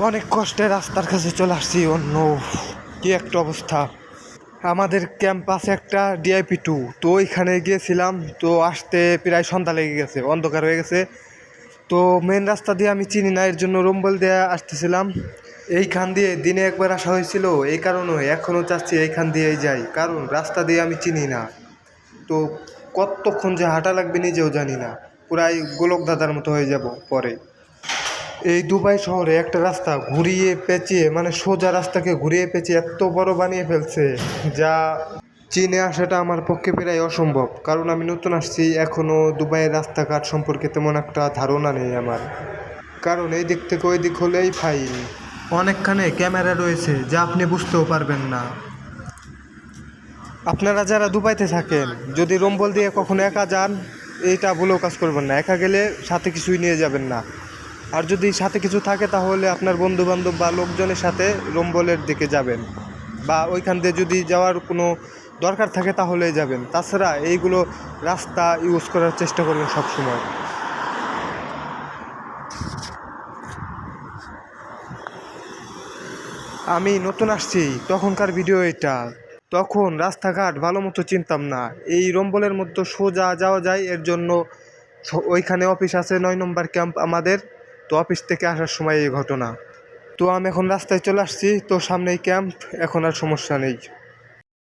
অনেক কষ্টে রাস্তার কাছে চলে আসছি। অন্য কি একটা অবস্থা। আমাদের ক্যাম্পাসে একটা DIP-2, তো ওইখানে গিয়েছিলাম। তো আসতে প্রায় সন্ধ্যা লেগে গেছে, অন্ধকার হয়ে গেছে। তো মেন রাস্তা দিয়ে আমি চিনি না, এর জন্য রম্বল দিয়ে আসতেছিলাম। এইখান দিয়ে দিনে একবার আসা হয়েছিল, এই কারণে এখনও চাচ্ছি এইখান দিয়েই যাই, কারণ রাস্তা দিয়ে আমি চিনি না। তো কতক্ষণ যে হাঁটা লাগবে নিজেও জানি না, পুরাই গোলক দাদার মতো হয়ে যাব পরে। এই দুবাই শহরে একটা রাস্তা ঘুরিয়ে পেঁচিয়ে, মানে সোজা রাস্তাকে ঘুরিয়ে পেঁচিয়ে এত বড় বানিয়ে ফেলছে, যা চীনে আসাটা আমার পক্ষে প্রায় অসম্ভব। কারণ আমি নতুন আসছি, এখনও দুবাইয়ের রাস্তাঘাট সম্পর্কে তেমন একটা ধারণা নেই আমার। কারণ এই দিক থেকে ওই দিক হলেই ফাইন। অনেকখানে ক্যামেরা রয়েছে যা আপনি বুঝতেও পারবেন না। আপনারা যারা দুবাইতে থাকেন, যদি রম্বল দিয়ে কখনো একা যান, এইটা ভুলেও কাজ করবেন না। একা গেলে সাথে কিছুই নিয়ে যাবেন না। আর যদি সাথে কিছু থাকে তাহলে আপনার বন্ধু বান্ধব বা লোকজনের সাথে রম্বলের দিকে যাবেন, বা ওইখান দিয়ে যদি যাওয়ার কোনো দরকার থাকে তাহলেই যাবেন। তাছাড়া এইগুলো রাস্তা ইউজ করার চেষ্টা করবেন সবসময়। আমি নতুন আসছি, তখনকার ভিডিও এটা। তখন রাস্তাঘাট ভালো মতো চিনতাম না। এই রম্বলের মধ্যে সোজা যাওয়া যায়, এর জন্য ওইখানে অফিস আছে, 9 নম্বর ক্যাম্প আমাদের। তো অফিস থেকে আসার সময় এই ঘটনা। তো আমি এখন রাস্তায় চলে আসছি, তো সামনেই ক্যাম্প, এখন আর সমস্যা নেই।